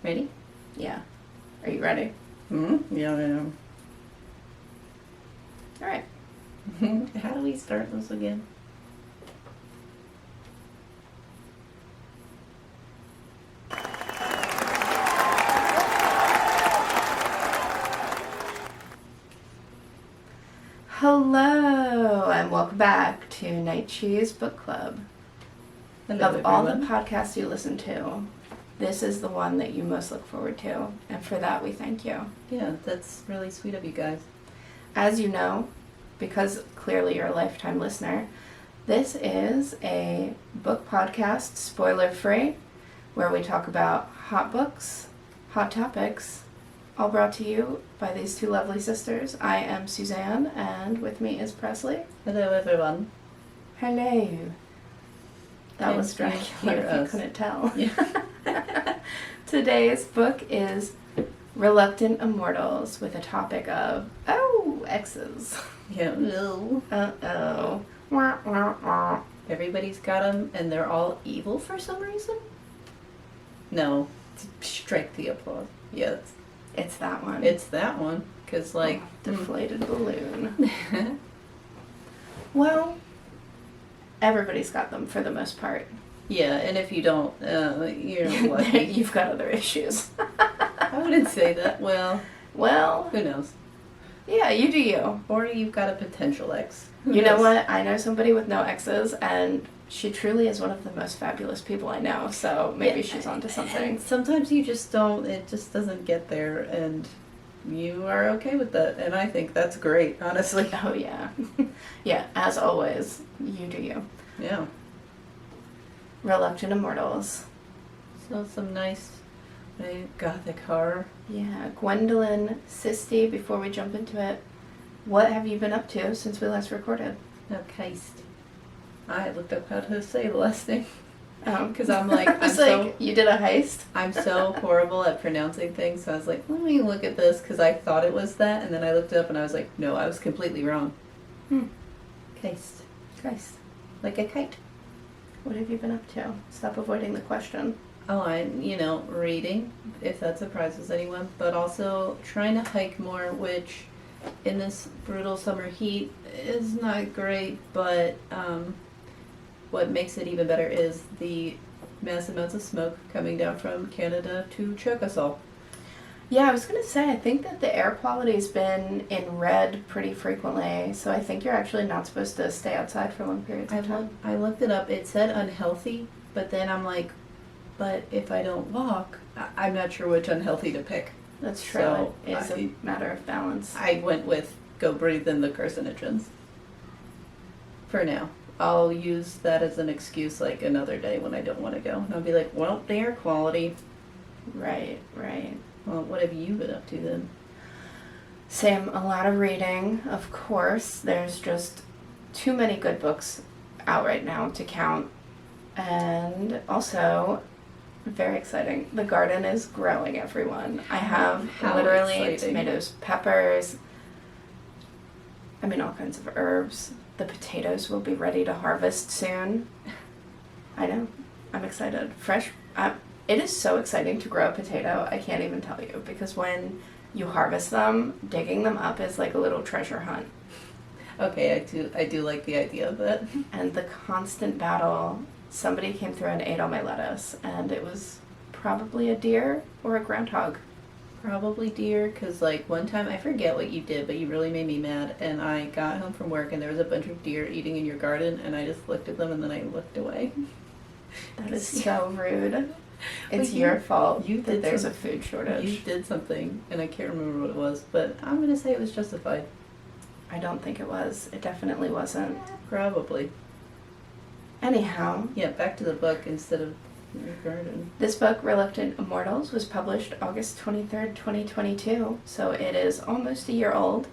Ready? Yeah. Are you ready? Yeah, I am. All right. How do we start this again? Hello, and welcome back to Night Cheese Book Club. Hello, Of all the everyone. podcasts you listen to, this is the one that you most look forward to, and for that we thank you. Yeah, that's really sweet of you guys. As you know, because clearly you're a lifetime listener, this is a book podcast, spoiler-free, where we talk about hot books, hot topics, all brought to you by these two lovely sisters. I am Suzanne, and with me is Presley. Hello, everyone. Hello. That Can was Dracula, you hear if you us? couldn't tell. Yeah. Today's book is Reluctant Immortals, with a topic of, exes. Yeah. No. Uh-oh. Wah, wah, wah. Everybody's got them, and they're all evil for some reason? No. Strike the applause. Yeah, It's that one. it's that one. Because, like... Deflated balloon. Well, everybody's got them for the most part. Yeah, and if you don't, you're lucky. You've got other issues. I wouldn't say that. Well, Well, who knows? yeah, you do you. Or you've got a potential ex. Who You know knows? what? I know somebody with no exes, and she truly is one of the most fabulous people I know, so maybe Yeah, she's onto something. and sometimes you just don't, it just doesn't get there, and you are okay with that, and I think that's great, honestly. Oh, yeah. Yeah, as always, you do you. Yeah. Reluctant Immortals. So some nice gothic horror. Yeah, Gwendolyn Kiste, before we jump into it, what have you been up to since we last recorded? Okay. I looked up how to say the last name. Because I I'm like, was like, you did a heist? I'm so horrible at pronouncing things, so I was like, let me look at this, because I thought it was that, and then I looked it up and I was like, no, I was completely wrong. Kiste. Christ. Like a kite. What have you been up to? Stop avoiding the question. Oh, I'm, reading, if that surprises anyone, but also trying to hike more, which in this brutal summer heat is not great, but what makes it even better is the massive amounts of smoke coming down from Canada to choke us all. Yeah, I was going to say, I think that the air quality's been in red pretty frequently, so I think you're actually not supposed to stay outside for long periods of time. I looked it up. It said unhealthy, but then I'm like, but if I don't walk, I'm not sure which unhealthy to pick. That's true. So, It is a matter of balance. I went with go breathe in the carcinogens. For now. I'll use that as an excuse like another day when I don't want to go. And I'll be like, well, the air quality. Right. Well, what have you been up to then? Same, a lot of reading, of course. There's just too many good books out right now to count. And also, very exciting, the garden is growing, everyone. I have How literally exciting. tomatoes, peppers, all kinds of herbs. The potatoes will be ready to harvest soon. I know, I'm excited. Fresh, it is so exciting to grow a potato, I can't even tell you, because when you harvest them, digging them up is like a little treasure hunt. Okay, I do like the idea of that. And the constant battle, somebody came through and ate all my lettuce, and it was probably a deer or a groundhog. Probably deer, because like one time, I forget what you did, but you really made me mad, and I got home from work and there was a bunch of deer eating in your garden, and I just looked at them and then I looked away. That is so rude. It's But your fault you that did there's some- a food shortage. You did something, and I can't remember what it was, but I'm going to say it was justified. I don't think it was. It definitely wasn't. Probably. Anyhow, Yeah, back to the book instead of your garden. this book, Reluctant Immortals, was published August 23rd, 2022, so it is almost a year old.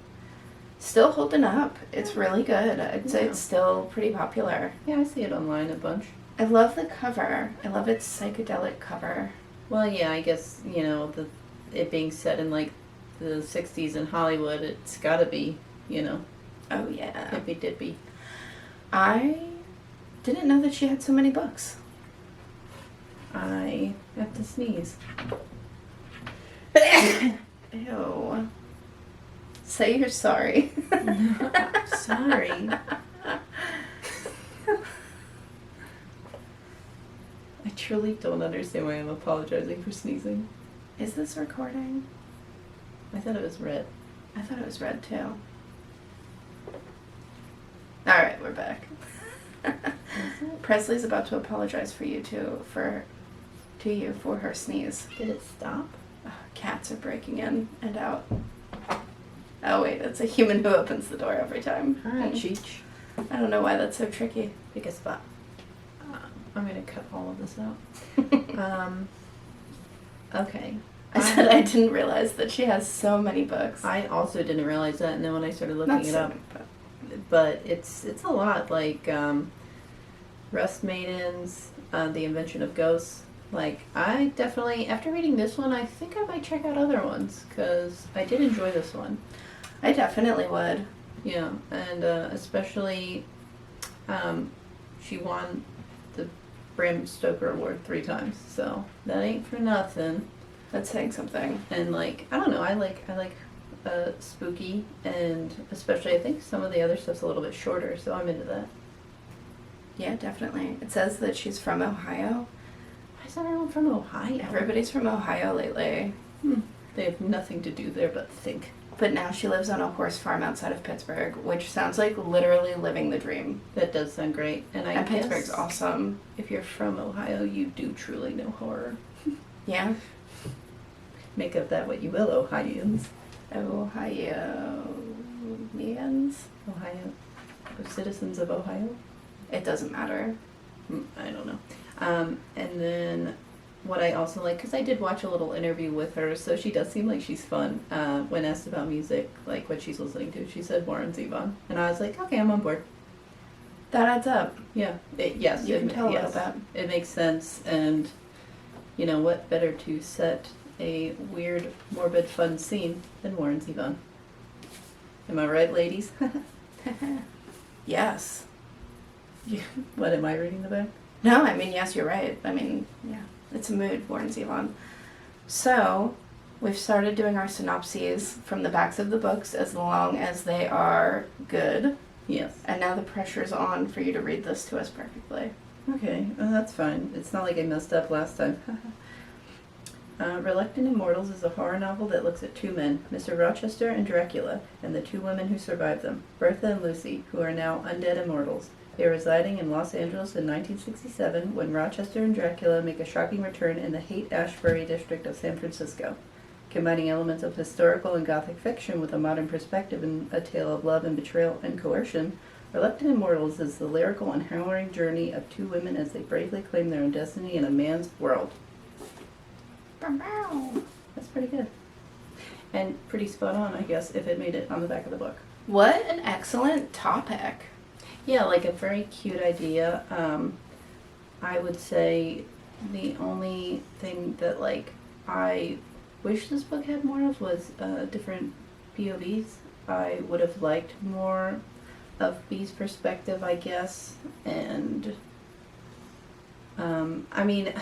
Still holding up. It's really good. I'd say Yeah. it's still pretty popular. Yeah, I see it online a bunch. I love the cover. I love its psychedelic cover. Well, yeah, I guess, it being set in, like, the 60s in Hollywood, it's gotta be, Oh, yeah. hippy-dippy. I didn't know that she had so many books. I have to sneeze. Ew. Say you're sorry. Sorry. I truly don't understand why I'm apologizing for sneezing. Is this recording? I thought it was red. I thought it was red too. Alright, we're back. Presley's about to apologize to you for her sneeze. Did it stop? Cats are breaking in and out. Oh wait, it's a human who opens the door every time. Alright, Cheech. I don't know why that's so tricky. Pick a spot. I'm gonna cut all of this out. Okay. I said I didn't realize that she has so many books. I also didn't realize that, and then when I started looking Not it so up, many, but it's a lot. Like Rust Maidens, The Invention of Ghosts. Like, I definitely, after reading this one, I think I might check out other ones, because I did enjoy this one. I definitely would. Yeah, and especially, she won the Bram Stoker Award 3 times, so that ain't for nothing. That's saying something. And like, I don't know, I like spooky, and especially I think some of the other stuff's a little bit shorter, so I'm into that. Yeah, definitely. It says that she's from Ohio. Why is everyone from Ohio? Everybody's from Ohio lately. They have nothing to do there but think. But now she lives on a horse farm outside of Pittsburgh, which sounds like literally living the dream. That does sound great. And I guess Pittsburgh's awesome. If you're from Ohio, you do truly know horror. Yeah. Make of that what you will, Ohioans. Ohioans? Ohio. Or citizens of Ohio? It doesn't matter. I don't know. And then what I also like, because I did watch a little interview with her, so she does seem like she's fun. When asked about music, like what she's listening to, she said Warren Zevon. And I was like, okay, I'm on board. That adds up. Yeah. Yes. You can tell a little bit. It makes sense, and you know what better to set a weird, morbid, fun scene than Warren Zevon. Am I right, ladies? Yes. What, am I reading the back? No, I mean, yes, you're right. I mean, yeah, it's a mood, Warren Zevon. So, we've started doing our synopses from the backs of the books as long as they are good. Yes. And now the pressure's on for you to read this to us perfectly. Okay, well, that's fine. It's not like I messed up last time. Reluctant Immortals is a horror novel that looks at 2 men, Mr. Rochester and Dracula, and the 2 women who survived them, Bertha and Lucy, who are now undead immortals. They are residing in Los Angeles in 1967 when Rochester and Dracula make a shocking return in the Haight-Ashbury district of San Francisco. Combining elements of historical and gothic fiction with a modern perspective in a tale of love and betrayal and coercion, Reluctant Immortals is the lyrical and harrowing journey of 2 women as they bravely claim their own destiny in a man's world. That's pretty good. And pretty spot on, I guess, if it made it on the back of the book. What an excellent topic. Yeah, like a very cute idea. I would say the only thing that, like, I wish this book had more of was different POVs. I would have liked more of B's perspective, I guess. And, I mean,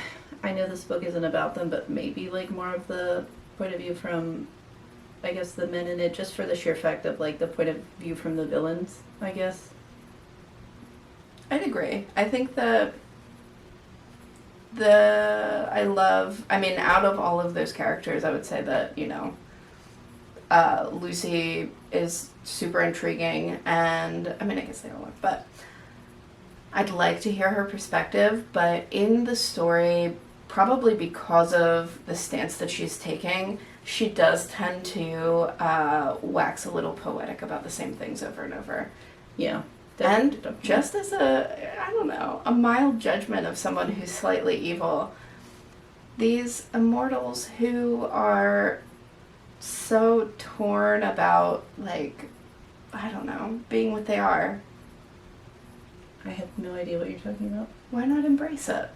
I know this book isn't about them, but maybe, like, more of the point of view from, I guess, the men in it, just for the sheer fact of, like, the point of view from the villains, I guess. I'd agree. I think out of all of those characters, I would say that, Lucy is super intriguing, and, I mean, I guess they all are, but I'd like to hear her perspective, but in the story, probably because of the stance that she's taking, she does tend to wax a little poetic about the same things over and over. Yeah. And just as a mild judgment of someone who's slightly evil, these immortals who are so torn about, like, being what they are. I have no idea what you're talking about. Why not embrace it?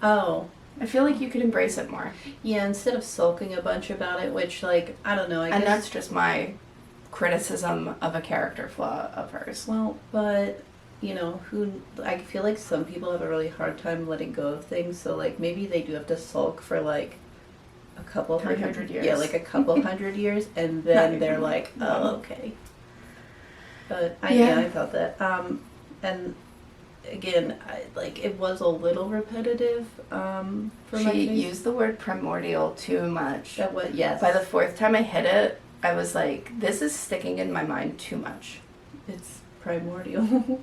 Oh. I feel like you could embrace it more. Yeah, instead of sulking a bunch about it, which, like, I don't know, I guess... And that's just my criticism of a character flaw of hers. Well, but, I feel like some people have a really hard time letting go of things, so, like, maybe they do have to sulk for, like, a couple 300 years. Yeah, like a couple hundred years, and then they're like, oh, okay. But I felt that. And again, it was a little repetitive. For my She taste. used the word primordial too much. That was, yes. By the fourth time I hit it, I was like, this is sticking in my mind too much. It's primordial,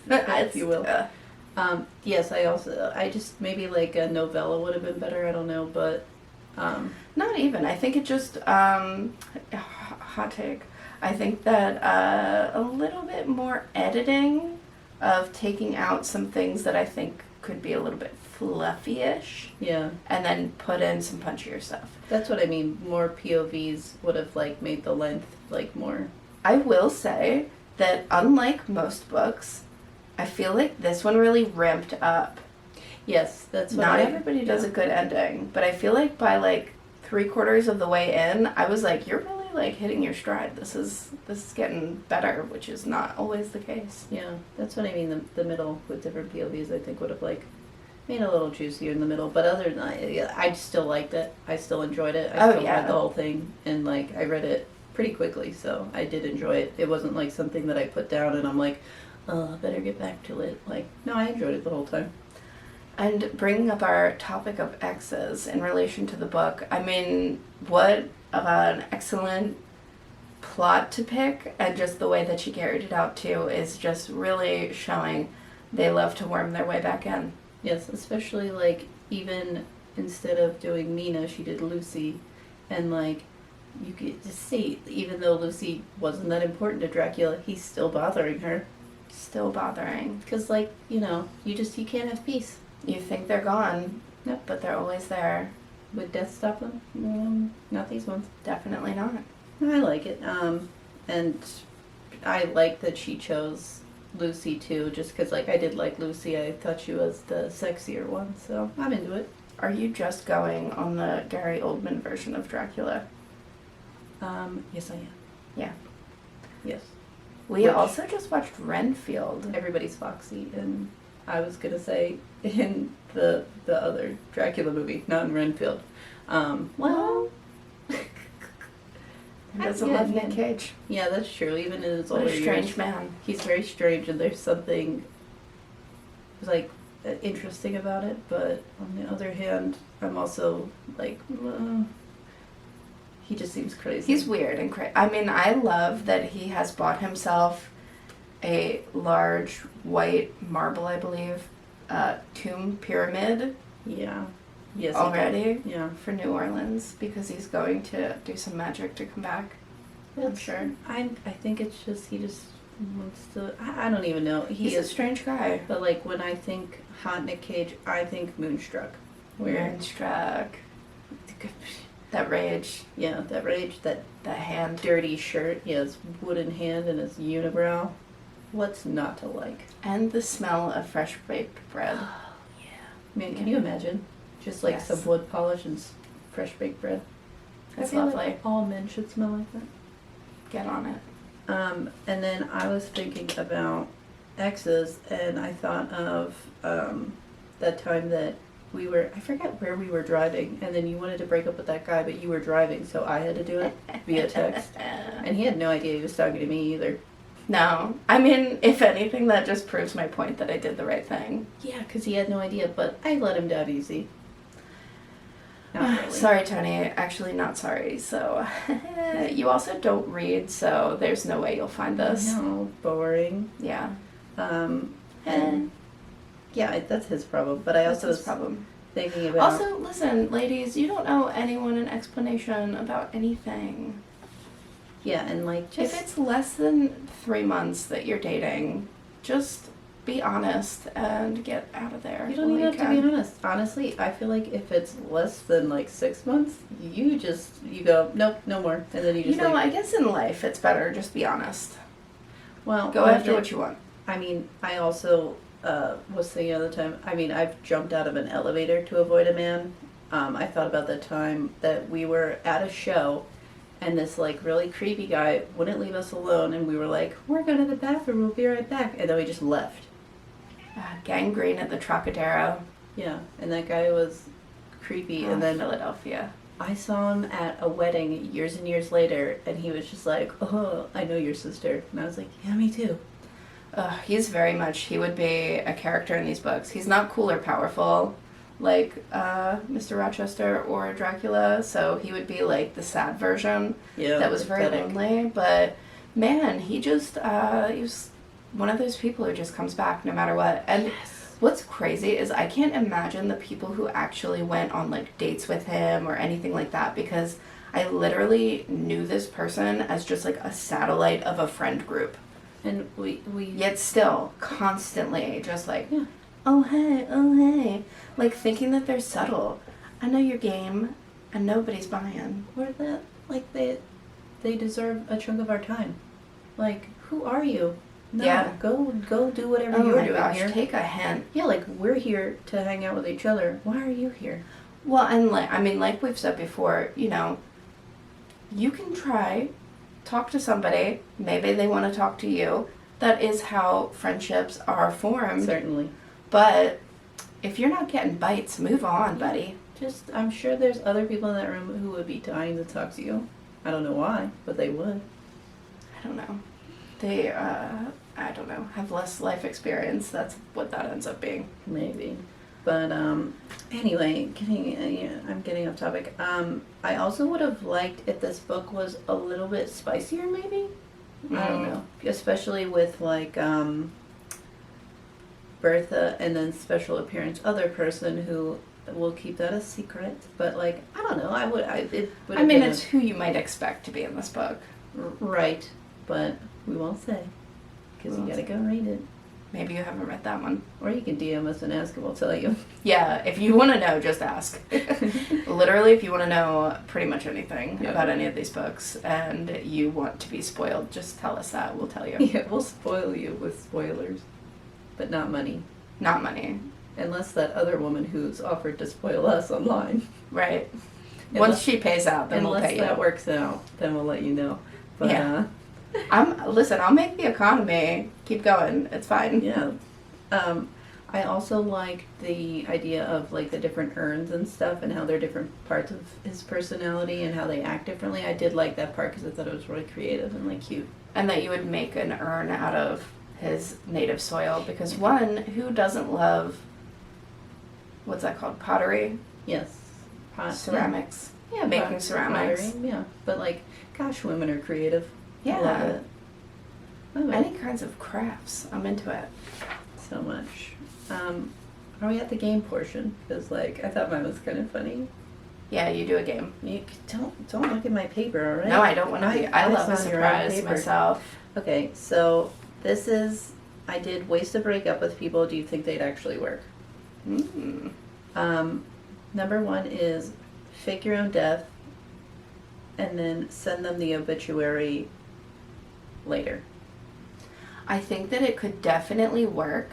if you will. Yes, I just, maybe like a novella would have been better, I don't know, but, Not even. I think it just, hot take. I think that a little bit more editing of taking out some things that I think could be a little bit fluffy-ish, yeah, and then put in some punchier stuff. that's what I mean. More POVs would have, like, made the length, like, more. I will say that unlike most books, I feel like this one really ramped up. Yes, that's what Not everybody does yeah. a good ending, but I feel like by like 3/4 of the way in, I was like, you're really like hitting your stride. This is getting better, which is not always the case. Yeah, that's what I mean. The middle with different POVs, I think, would have like made it a little juicier in the middle. But other than that, I still liked it. I still enjoyed it. I still read the whole thing, and like I read it pretty quickly, so I did enjoy it. It wasn't like something that I put down and I'm like, oh, I better get back to it. Like, no, I enjoyed it the whole time. And bringing up our topic of exes in relation to the book, I mean, what an excellent plot to pick, and just the way that she carried it out too is just really showing they love to worm their way back in. Yes, especially like even instead of doing Mina, she did Lucy, and like you could just see, even though Lucy wasn't that important to Dracula, he's still bothering her. Still bothering. Because like, you can't have peace. You think they're gone, Nope. but they're always there. Would death stop them? Not these ones. Definitely not. I like it. And I like that she chose Lucy too, just because like I did like Lucy. I thought she was the sexier one, so I'm into it. Are you just going on the Gary Oldman version of Dracula? Yes, I am. Yeah. Yes. We Which- also just watched Renfield. Everybody's foxy, and I was gonna say in the other Dracula movie, not in Renfield. Well, He doesn't yeah, love Nick yeah. Cage. Yeah, that's true. Even in his What older a strange years, man. he's very strange, and there's something like interesting about it. But on the other hand, I'm also like, he just seems crazy. He's weird and crazy. I mean, I love that he has bought himself a large white marble, I believe, tomb pyramid Yeah. Yes. already Yeah. for New Orleans because he's going to do some magic to come back. I'm sure. I think it's just he just wants to. I don't even know. He's a strange guy. But like when I think hot Nick Cage, I think Moonstruck. Moonstruck. That rage. Yeah, that rage, that hand. dirty shirt, his wooden hand and his unibrow. What's not to like? And the smell of fresh baked bread. Oh, yeah. Man, can you imagine? Just like Yes. some wood polish and fresh baked bread. That's I feel lovely. like all men should smell like that. Get on it. And then I was thinking about exes, and I thought of that time that I forget where we were driving, and then you wanted to break up with that guy, but you were driving, so I had to do it via text. And he had no idea he was talking to me either. No. I mean, if anything, that just proves my point that I did the right thing. Yeah, because he had no idea, but I let him down easy. Not really. Sorry, Tony. Actually, not sorry. So, you also don't read, so there's no way you'll find this. No, boring. Yeah. And yeah, that's his problem. But I That's also his was problem. thinking about. Also, listen, ladies, you don't owe anyone an explanation about anything. Yeah, and like just. If it's less than 3 months that you're dating, just be honest and get out of there. You don't even have to be honest. Honestly, I feel like if it's less than like 6 months, you go, nope, no more. And then you just I guess in life it's better just be honest. well, Go after what you want. I mean, I also was thinking all the time, I mean, I've jumped out of an elevator to avoid a man. I thought about the time that we were at a show and this like really creepy guy wouldn't leave us alone, and we were like, we're going to the bathroom, we'll be right back. And then we just left. Gangrene at the Trocadero. Yeah, and that guy was creepy, and then Philadelphia. I saw him at a wedding years and years later, and he was just like, "Oh, I know your sister," and I was like, "Yeah, me too." He's very much, he would be a character in these books. He's not cool or powerful like Mr. Rochester or Dracula, so he would be like the sad version that was very lonely. But man, he was one of those people who just comes back no matter what. And what's crazy is I can't imagine the people who actually went on like dates with him or anything like that, because I literally knew this person as just like a satellite of a friend group. And we yet still constantly just like, oh hey, like thinking that they're subtle. I know your game, and nobody's buying. Or that like they deserve a chunk of our time. Like, who are you? No, yeah. Go do whatever you're doing here. Take a hint. Yeah, like we're here to hang out with each other. Why are you here? Well, and like we've said before, you know, you can try. Talk to somebody, maybe they want to talk to you. That is how friendships are formed. Certainly. But if you're not getting bites, move on, buddy. I'm sure there's other people in that room who would be dying to talk to you. I don't know why, but they would. I don't know. They, I don't know, have less life experience. That's what that ends up being. Maybe. But anyway, I'm getting off topic. I also would have liked if this book was a little bit spicier, maybe. I don't know, especially with like Bertha and then special appearance other person who will keep that a secret. But like I don't know, I mean, it's who you might expect to be in this book, right? But we won't say because you gotta go read it. Maybe you haven't read that one. Or you can DM us and ask and we'll tell you. Yeah, if you want to know, just ask. Literally, if you want to know pretty much anything about any of these books and you want to be spoiled, just tell us that. We'll tell you. Yeah, we'll spoil you with spoilers. But not money. Not money. Unless that other woman who's offered to spoil us online. Right. Once she pays out, then we'll pay you. Unless that works out, then we'll let you know. But, yeah. I'll make the economy keep going. It's fine. Yeah. I also like the idea of like the different urns and stuff and how they're different parts of his personality and how they act differently. I did like that part because I thought it was really creative and like cute. And that you would make an urn out of his native soil, because one, who doesn't love, what's that called? Pottery? Yes. Ceramics. Yeah, making ceramics. Pottery, yeah. But like, gosh, women are creative. Yeah. I love it. Any kinds of crafts. I'm into it. So much. Are we at the game portion? Because like I thought mine was kind of funny. Yeah, you do a game. You don't look at my paper, all right? No, I don't want to. I love a surprise myself. Okay, so this is. I did ways to break up with people. Do you think they'd actually work? Number one is fake your own death, and then send them the obituary later. I think that it could definitely work,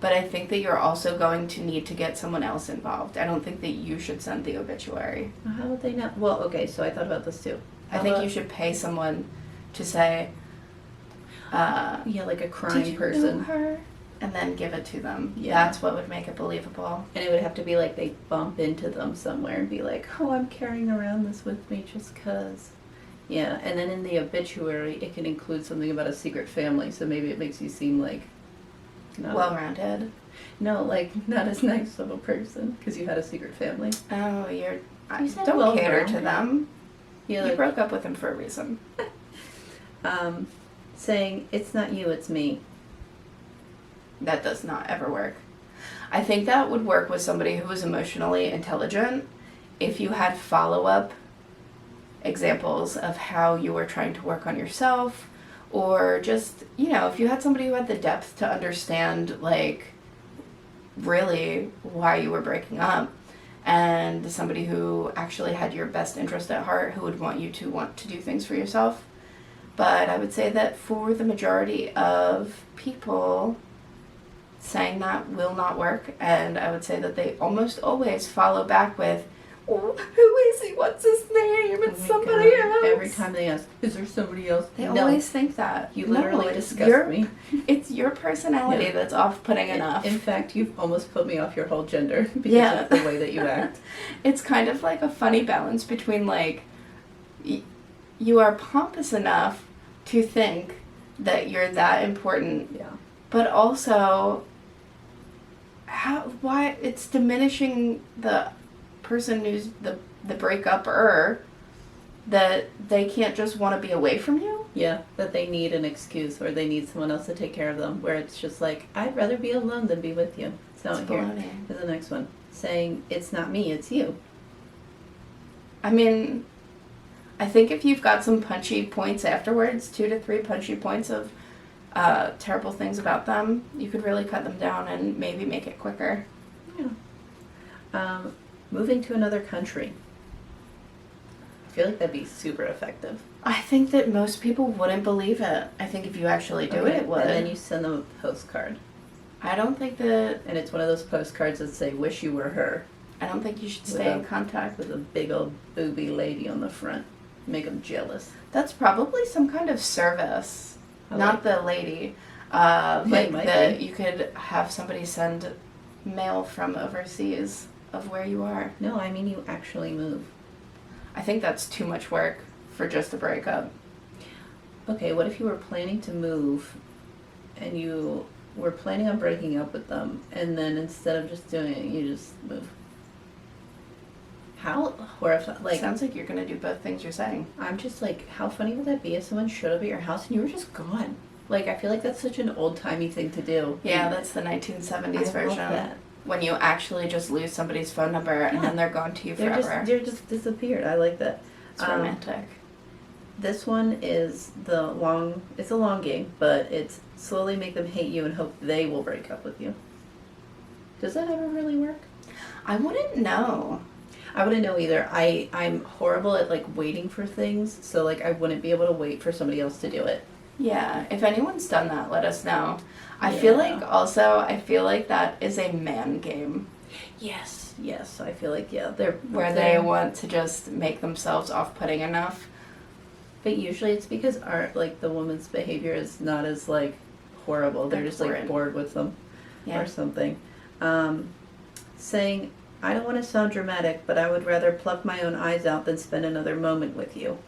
but I think that you're also going to need to get someone else involved. I don't think that you should send the obituary. How would they know? Well, okay, so I thought about this too. I think you should pay someone to say, yeah, like a crime did you person. know her? And then give it to them. Yeah. That's what would make it believable. And it would have to be like they bump into them somewhere and be like, oh, I'm carrying around this with me just 'cause. Yeah, and then in the obituary, it can include something about a secret family, so maybe it makes you seem like... well-rounded. No, like, not as nice of a person, because you had a secret family. Oh, said don't cater to them. Yeah, you like, broke up with him for a reason. Saying, it's not you, it's me. That does not ever work. I think that would work with somebody who was emotionally intelligent if you had follow-up examples of how you were trying to work on yourself, or just, if you had somebody who had the depth to understand, like, really why you were breaking up, and somebody who actually had your best interest at heart, who would want you to want to do things for yourself. But I would say that for the majority of people, saying that will not work, and I would say that they almost always follow back with, oh, who is he? What's his name? you're with my somebody God. else. Every time they ask, is there somebody else? They No. always think that. You literally it's disgust me. It's your personality that's off-putting enough. In fact, you've almost put me off your whole gender because of the way that you act. It's kind of like a funny balance between, like, you are pompous enough to think that you're that important, Yeah. but also, why it's diminishing the person who's the breakup-er, that they can't just want to be away from you? Yeah, that they need an excuse or they need someone else to take care of them, where it's just like, I'd rather be alone than be with you. So It's here baloney. is the next one. Saying, it's not me, it's you. I mean, I think if you've got some punchy points afterwards, 2 to 3 punchy points of terrible things about them, you could really cut them down and maybe make it quicker. Yeah. Moving to another country. I feel like that'd be super effective. I think that most people wouldn't believe it. I think if you actually do it, it would. And then you send them a postcard. I don't think that... And it's one of those postcards that say, wish you were her. I don't think you should stay in contact with a big old booby lady on the front. Make them jealous. That's probably some kind of service. Not the lady. Like that you could have somebody send mail from overseas of where you are. No, I mean you actually move. I think that's too much work for just a breakup. Okay, what if you were planning to move and you were planning on breaking up with them, and then instead of just doing it, you just move? How horrifying. Like, sounds like you're going to do both things you're saying. I'm just like, how funny would that be if someone showed up at your house and you were just gone? Like, I feel like that's such an old-timey thing to do. Yeah, that's the 1970s version. Love that. When you actually just lose somebody's phone number and then they're gone to you forever. They're just disappeared. I like that. It's romantic. This one is it's a long game, but it's slowly make them hate you and hope they will break up with you. Does that ever really work? I wouldn't know. I wouldn't know either. I'm horrible at, like, waiting for things, so, like, I wouldn't be able to wait for somebody else to do it. Yeah, if anyone's done that, let us know. I feel like that is a man game. Yes, I feel like, yeah, where they want to just make themselves off-putting enough. But usually it's because the woman's behavior is not as, like, horrible. They're just, like, bored with them or something. Saying, I don't want to sound dramatic, but I would rather pluck my own eyes out than spend another moment with you.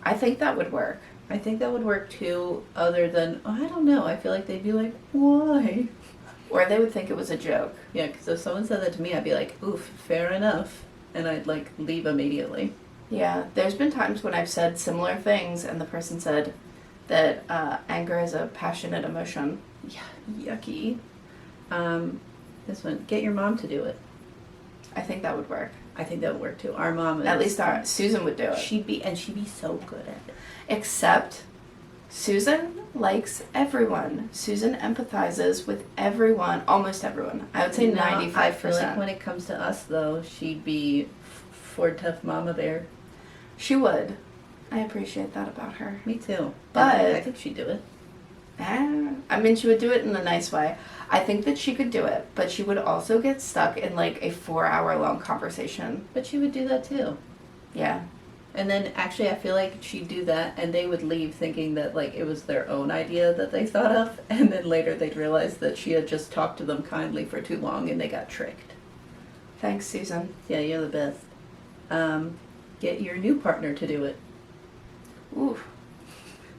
I think that would work. I think that would work too, other than, I don't know, I feel like they'd be like, why? Or they would think it was a joke. Yeah, because if someone said that to me, I'd be like, oof, fair enough. And I'd, like, leave immediately. Yeah, there's been times when I've said similar things and the person said that anger is a passionate emotion. Yeah, yucky. This one, get your mom to do it. I think that would work. I think that would work too. Our mom is... At least Susan would do it. She'd be so good at it. Except Susan likes everyone. Susan empathizes with everyone, almost everyone. I would say 95%. I feel like when it comes to us, though, she'd be Ford Tough Mama Bear. She would. I appreciate that about her. Me too. But I think she'd do it. I mean, she would do it in a nice way. I think that she could do it, but she would also get stuck in, like, a 4-hour-long conversation. But she would do that too. Yeah. And then, actually, I feel like she'd do that, and they would leave thinking that, like, it was their own idea that they thought of, and then later they'd realize that she had just talked to them kindly for too long, and they got tricked. Thanks, Susan. Yeah, you're the best. Get your new partner to do it. Ooh,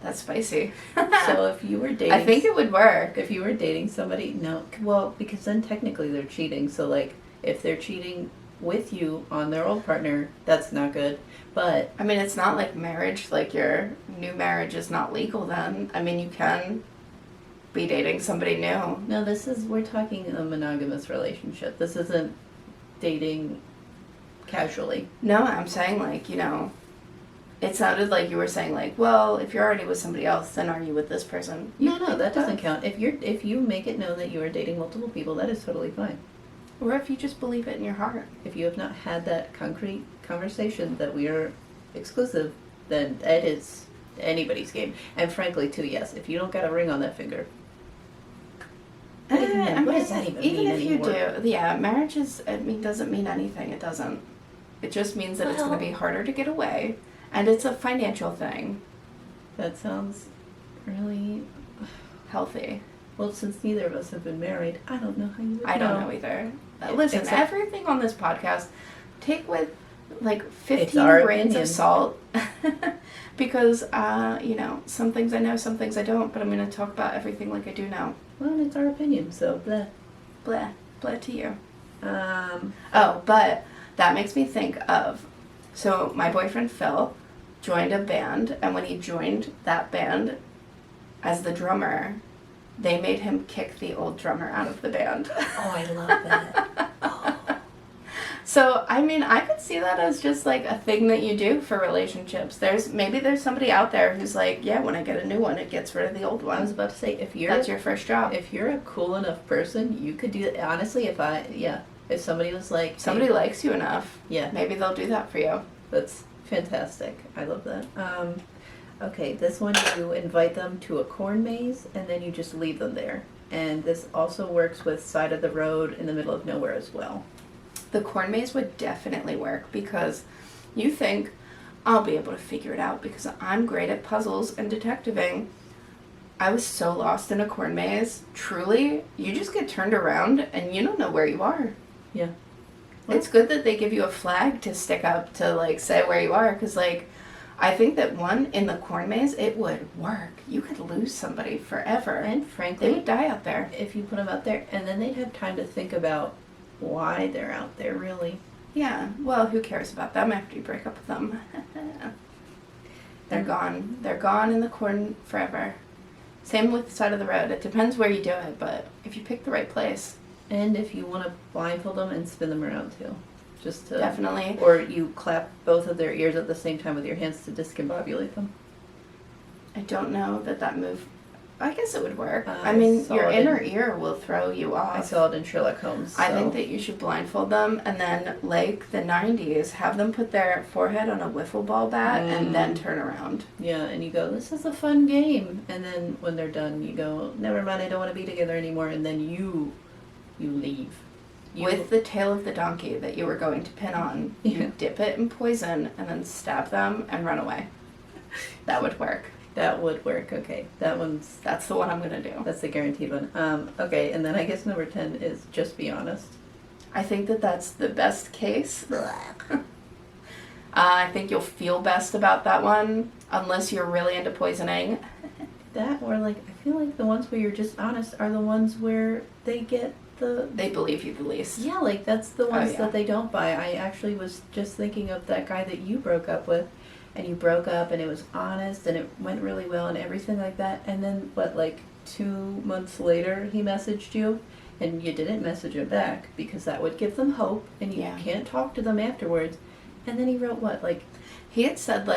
that's spicy. So if you were dating... I think it would work. If you were dating somebody... No, well, because then technically they're cheating, so, like, if they're cheating with you on their old partner, that's not good. But I mean, it's not like marriage. Like, your new marriage is not legal then. I mean, you can be dating somebody new. No, we're talking a monogamous relationship. This isn't dating casually. No, I'm saying, like, it sounded like you were saying, like, well, if you're already with somebody else, then are you with this person? No, that doesn't count. If you make it known that you are dating multiple people, that is totally fine. Or if you just believe it in your heart. If you have not had that concrete conversation that we are exclusive, then it is anybody's game. And frankly, too, yes, if you don't got a ring on that finger. What does that even mean if anymore? you do, yeah, marriage doesn't mean anything. It doesn't. It just means that it's going to be harder to get away, and it's a financial thing. That sounds really Healthy. well. Since neither of us have been married, I don't know how you would I don't know either. Listen, everything on this podcast, take with like 15 grains of salt. Because, some things I know, some things I don't, but I'm going to talk about everything like I do know. Well, it's our opinion, so bleh. Bleh. Bleh to you. But that makes me think of, so my boyfriend Phil joined a band, and when he joined that band as the drummer, they made him kick the old drummer out of the band. Oh, I love that. So, I mean, I could see that as just, like, a thing that you do for relationships. Maybe there's somebody out there who's like, yeah, when I get a new one, it gets rid of the old one. I was about to say, that's your first job. If you're a cool enough person, you could do that. Honestly, if somebody was like... Somebody likes you enough. Yeah. Maybe they'll do that for you. That's fantastic. I love that. Okay, this one, you invite them to a corn maze, and then you just leave them there. And this also works with side of the road in the middle of nowhere as well. The corn maze would definitely work because you think, I'll be able to figure it out because I'm great at puzzles and detectiving. I was so lost in a corn maze. Truly, you just get turned around and you don't know where you are. Yeah. Well, it's good that they give you a flag to stick up to, like, say where you are because, like, I think that in the corn maze, it would work. You could lose somebody forever. And frankly... They would die out there. If you put them out there, and then they'd have time to think about why they're out there, really. Yeah, well, who cares about them after you break up with them? They're gone. They're gone in the corn forever. Same with the side of the road. It depends where you do it, but if you pick the right place. And if you want to blindfold them and spin them around, too. Just to... Definitely. Or you clap both of their ears at the same time with your hands to discombobulate them. I don't know that move... I guess it would work. Your inner ear will throw you off. I saw it in Sherlock Holmes. So. I think that you should blindfold them and then, like the 90s, have them put their forehead on a wiffle ball bat and then turn around. Yeah, and you go, this is a fun game. And then when they're done, you go, never mind, I don't want to be together anymore. And then you leave. With the tail of the donkey that you were going to pin on, you dip it in poison and then stab them and run away. That would work. That would work. Okay, that's the one I'm gonna do. That's the guaranteed one. Okay, and then I guess number 10 is just be honest. I think that's the best case. I think you'll feel best about that one, unless you're really into poisoning. That, or like, I feel like the ones where you're just honest are the ones where they get they believe you the least. Yeah, like that's the ones that they don't buy. I actually was just thinking of that guy that you broke up with. And you broke up, and it was honest, and it went really well, and everything like that. And then, 2 months later, he messaged you, and you didn't message him back, because that would give them hope, and you can't talk to them afterwards. And then he wrote he had said,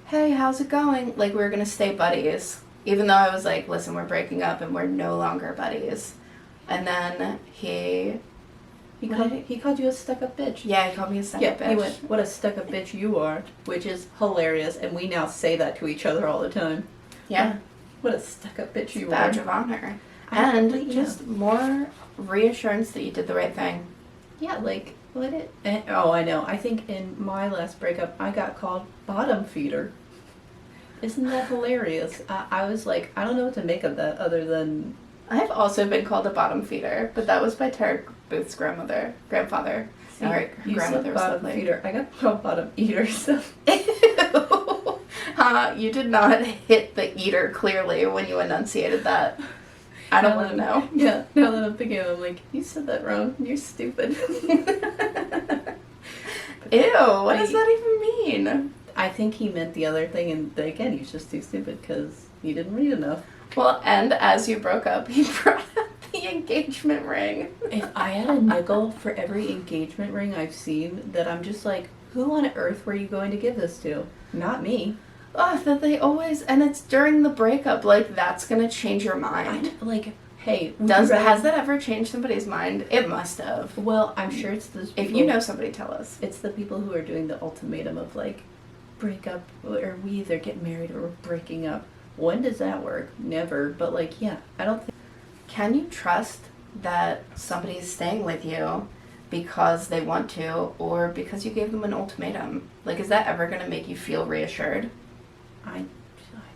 hey, how's it going? Like, we were going to stay buddies. Even though I was like, listen, we're breaking up, and we're no longer buddies. And then He called you a stuck-up bitch. Yeah, he called me a stuck-up bitch. He went, what a stuck-up bitch you are, which is hilarious, and we now say that to each other all the time. Yeah. What a stuck-up bitch you are. Badge of honor. And just more reassurance that you did the right thing. Yeah, I know. I think in my last breakup, I got called bottom feeder. Isn't that hilarious? I was like, I don't know what to make of that other than... I've also been called a bottom feeder, but that was by Tarek Booth's grandfather. See, you grandmother said bottom feeder. I got called bottom eater, so... Ew! You did not hit the eater clearly when you enunciated that. I don't want to know. Yeah, now that I'm thinking of it, I'm like, you said that wrong. You're stupid. Ew, what does that even mean? I think he meant the other thing, and again, he's just too stupid because he didn't read enough. Well, and as you broke up, he brought up the engagement ring. If I had a nickel for every engagement ring I've seen, that I'm just like, who on earth were you going to give this to? Not me. Oh, that they always, and it's during the breakup, that's gonna change your mind. Hey, has that ever changed somebody's mind? It must have. Well, I'm sure it's the people, if you know somebody, tell us. It's the people who are doing the ultimatum of break up, or we either get married or we're breaking up. When does that work? Never. But I don't think... Can you trust that somebody's staying with you because they want to or because you gave them an ultimatum. Like, is that ever going to make you feel reassured? I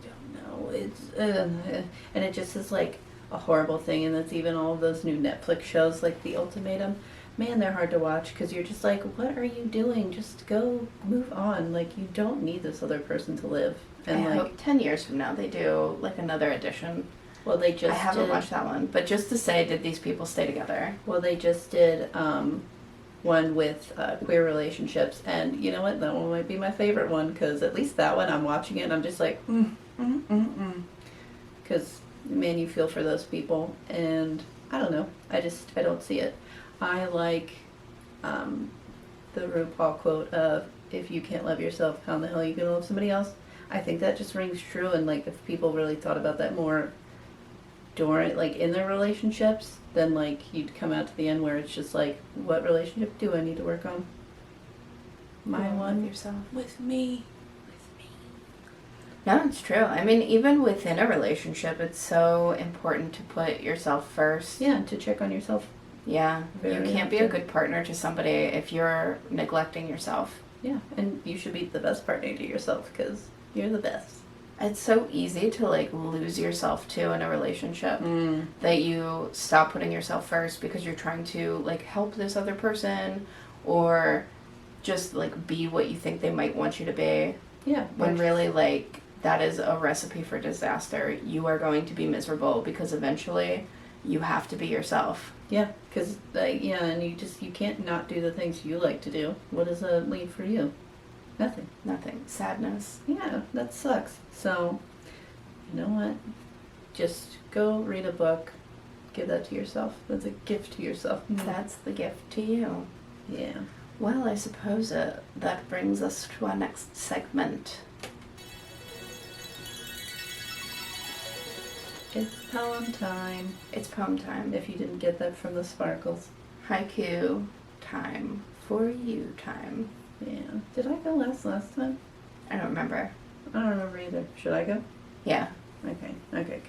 don't know. It's and it just is like a horrible thing, and that's even all of those new Netflix shows like The Ultimatum. Man, they're hard to watch because you're just like, what are you doing? Just go move on. Like, you don't need this other person to live. And I hope 10 years from now they do like another edition. Well, they just I haven't did, watched that one, but just to say, did these people stay together? Well, they just did one with queer relationships, and you know what? That one might be my favorite one because at least that one, I'm watching it and I'm just like, because man, you feel for those people, and I don't know. I don't see it. I like the RuPaul quote of, "If you can't love yourself, how in the hell are you gonna love somebody else?" I think that just rings true, and like if people really thought about that more during, like, in their relationships, then like you'd come out to the end where it's just like, what relationship do I need to work on? My one with yourself. with me. No, it's true. I mean, even within a relationship, it's so important to put yourself first. Yeah, to check on yourself. Yeah, Very you can't be a often. good partner to somebody if you're neglecting yourself. Yeah, and you should be the best partner to yourself because you're the best. It's so easy to like lose yourself too in a relationship that you stop putting yourself first because you're trying to like help this other person or just like be what you think they might want you to be. Yeah, When really like that is a recipe for disaster. You are going to be miserable because eventually you have to be yourself. yeah, because and you can't not do the things you like to do. What does that leave for you? Nothing. Nothing. Sadness. Yeah, that sucks. So, you know what? Just go read a book. Give that to yourself. That's a gift to yourself. That's the gift to you. Yeah. Well, I suppose that brings us to our next segment. It's poem time. It's poem time. If you didn't get that from the sparkles. Haiku time. For you time. Yeah. Did I go last time? I don't remember. I don't remember either. Should I go? Yeah. Okay.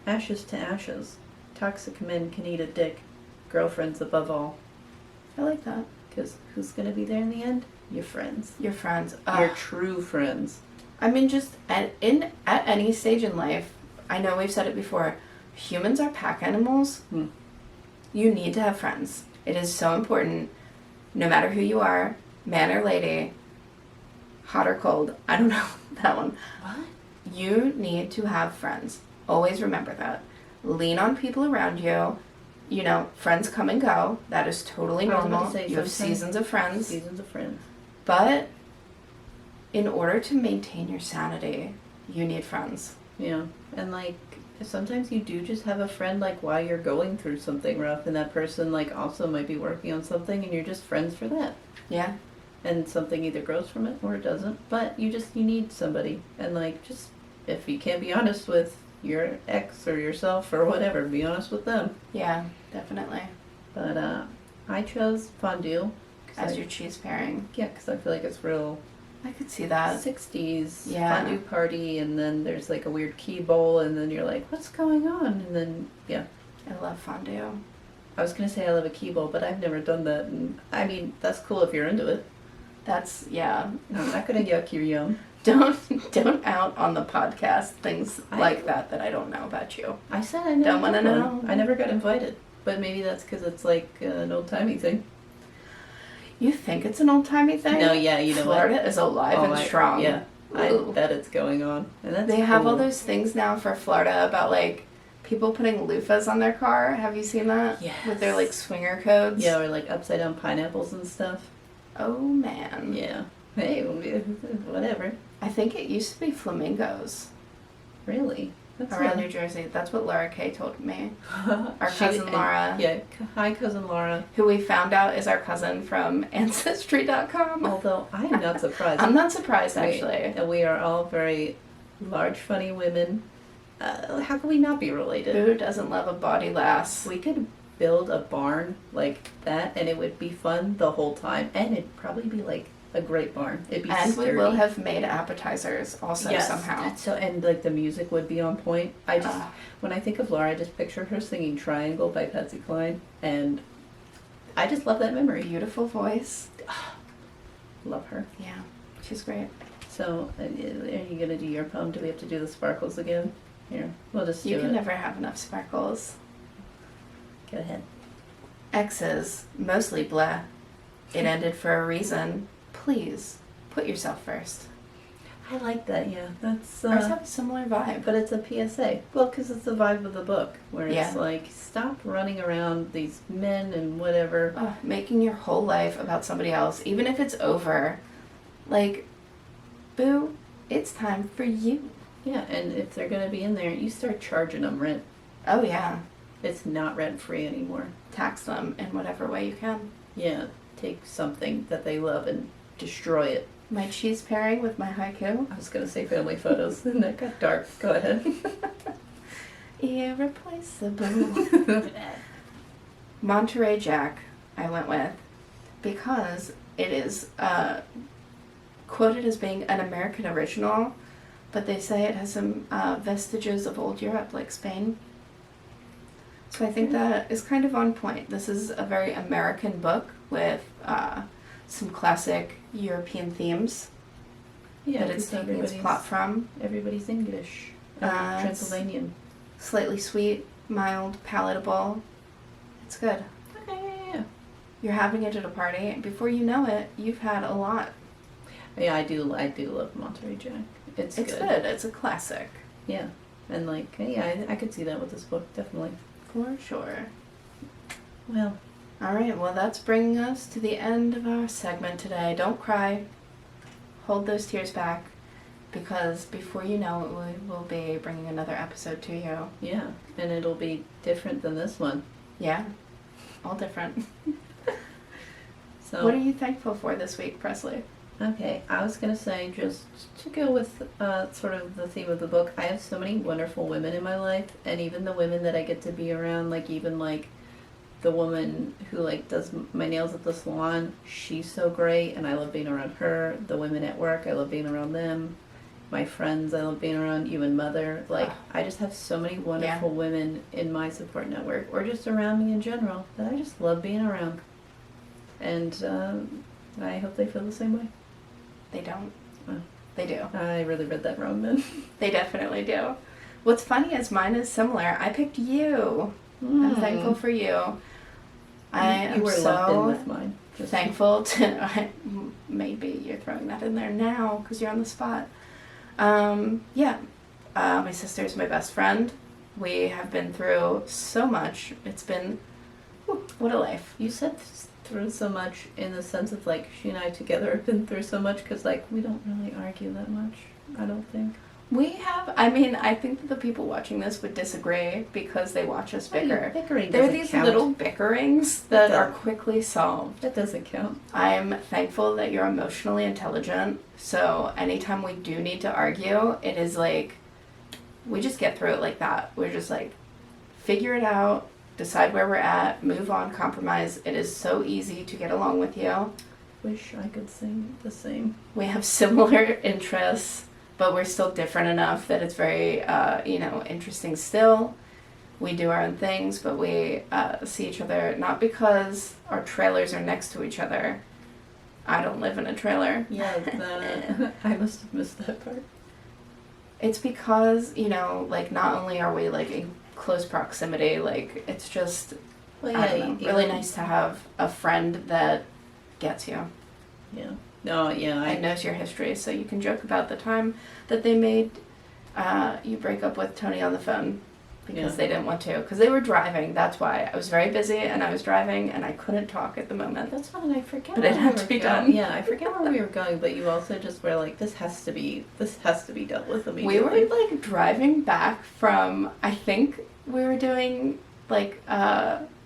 Ashes to ashes. Toxic men can eat a dick. Girlfriends above all. I like that. Because who's going to be there in the end? Your friends. Your friends. Your true friends. I mean, just at any stage in life, I know we've said it before, humans are pack animals. You need to have friends. It is so important, no matter who you are, man or lady, hot or cold. I don't know that one. What? You need to have friends. Always remember that. Lean on people around you. You know, friends come and go. That is totally I was about to normal. say, You have sometimes- seasons of friends. Seasons of friends. But in order to maintain your sanity, you need friends. Yeah. And like, sometimes you do just have a friend like while you're going through something rough, and that person like also might be working on something, and you're just friends for that. Yeah. And something either grows from it or it doesn't. But you need somebody. And like, just if you can't be honest with your ex or yourself or whatever, be honest with them. Yeah, definitely. But I chose fondue. As your cheese pairing. Yeah, because I feel like it's real I could see that. 60s Yeah. fondue party, and then there's like a weird key bowl, and then you're like, what's going on? And then, yeah. I love fondue. I was going to say I love a key bowl, but I've never done that. And I mean, that's cool if you're into it. That's, yeah. I'm not going to yuck your yum. Don't out on the podcast things like that I don't know about you. I said I never Don't wanna had one. know. I never got invited. But maybe that's because it's like an old-timey thing. You think it's an old-timey thing? No, yeah, you know Florida what? is alive and strong. Yeah, Ooh. I bet it's going on. And that's They have cool. all those things now for Florida about like people putting loofahs on their car. Have you seen that? Yes. With their like swinger codes. Yeah, or like upside-down pineapples and stuff. Oh man. Yeah. Hey, whatever. I think it used to be flamingos Really? That's around not- New Jersey. That's what Laura Kay told me. Our She- cousin Laura. Yeah, hi cousin Laura. Who we found out is our cousin from Ancestry.com. Although I am not surprised. I'm not surprised actually. We are all very large, funny women. How can we not be related? Who doesn't love a body lass? We could build a barn like that, and it would be fun the whole time, and it'd probably be like a great barn. It'd be And sturdy. we will have made appetizers also Yes, somehow. that's so, and like the music would be on point. I just Ah. when I think of Laura, I just picture her singing "Triangle" by Patsy Cline, and I just love that memory. Beautiful voice. Love her. Yeah, she's great. So, are you gonna do your poem? Do we have to do the sparkles again? Here, we'll just do You can it. never have enough sparkles. Go ahead. Exes, mostly bleh. It ended for a reason. Please, put yourself first. I like that, yeah. That's, Ours have a similar vibe. but it's a PSA. Well, because it's the vibe of the book, where Yeah. it's like, stop running around these men and whatever. Making your whole life about somebody else, even if it's over. Like, boo, it's time for you. Yeah, and if they're gonna be in there, you start charging them rent. Oh, yeah. It's not rent-free anymore. Tax them in whatever way you can. Yeah, take something that they love and destroy it. My cheese pairing with my haiku. I was gonna say family photos, and that got dark. Go ahead. Irreplaceable. Monterey Jack, I went with, because it is quoted as being an American original, but they say it has some vestiges of old Europe, like Spain. So I think that is kind of on point. This is a very American book with some classic European themes that it's taking its plot from. Everybody's English. It's Transylvanian. Slightly sweet, mild, palatable. It's good. Okay, yeah. You're having it at a party, and before you know it, you've had a lot. Yeah, I do love Monterey Jack. It's good. It's a classic. Yeah. And like, yeah, I could see that with this book, definitely. For sure. Well, Alright, well that's bringing us to the end of our segment today. Don't cry. Hold those tears back, because before you know it, we will be bringing another episode to you. yeah, and it'll be different than this one. Yeah, all different. So, What are you thankful for this week, Presley? okay, I was gonna say, just to go with sort of the theme of the book, I have so many wonderful women in my life, and even the women that I get to be around, like even like the woman who like does my nails at the salon, she's so great, and I love being around her. The women at work, I love being around them. My friends, I love being around. You and Mother, like I just have so many wonderful women in my support network, or just around me in general, that I just love being around. And I hope they feel the same way. They don't. Oh. They do. I really read that wrong then. They definitely do. What's funny is mine is similar. I picked you. I'm thankful for you. I You am were lumped in so with mine. thankful to... maybe you're throwing that in there now because you're on the spot. My sister is my best friend. We have been through so much. It's been... what a life. You said through so much in the sense of like she and I together have been through so much, because like we don't really argue that much, I don't think. We have... I mean, I think that the people watching this would disagree because they watch us bicker. Bickering There are doesn't these count. little bickerings that are quickly solved. That doesn't count. I'm thankful that you're emotionally intelligent, so anytime we do need to argue, it is like, we just get through it like that. We're just like, figure it out, decide where we're at, move on, compromise. It is so easy to get along with you. Wish I could sing the same. We have similar interests, but we're still different enough that it's very, interesting still. We do our own things, but we see each other not because our trailers are next to each other. I don't live in a trailer. Yeah, I must have missed that part. It's because, not only are we, in close proximity, it's just, Well, I don't know, really nice to have a friend that gets you. Yeah. No, yeah, And knows your history, so you can joke about the time that they made you break up with Tony on the phone because they didn't want to. Because they were driving, that's why. I was very busy, and I was driving, and I couldn't talk at the moment. That's fine, I forget. But it where had we to be were done. going. Yeah, I forget where we were going, but you also just were like, this has to be dealt with immediately. We were, driving back from, I think we were doing,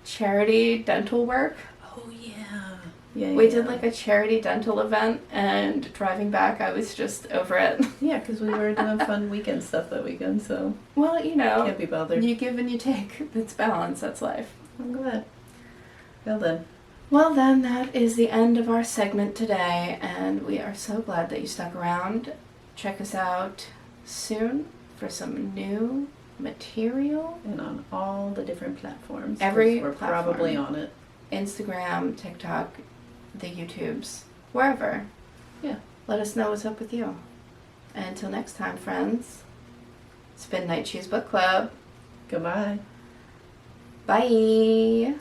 charity dental work. Oh, yeah. Yeah, We did, a charity dental event, and driving back, I was just over it. Yeah, because we were doing fun weekend stuff that weekend, so Well, can't be bothered. you give and you take. It's balance, that's life. I'm glad. Well then. Well then, that is the end of our segment today, and we are so glad that you stuck around. Check us out soon for some new material. And on all the different platforms. 'cause Every we're platform. probably on it. Instagram, TikTok, the YouTubes, wherever. Yeah. Let us know what's up with you. And until next time, friends, it's been Night Cheese Book Club. Goodbye. Bye.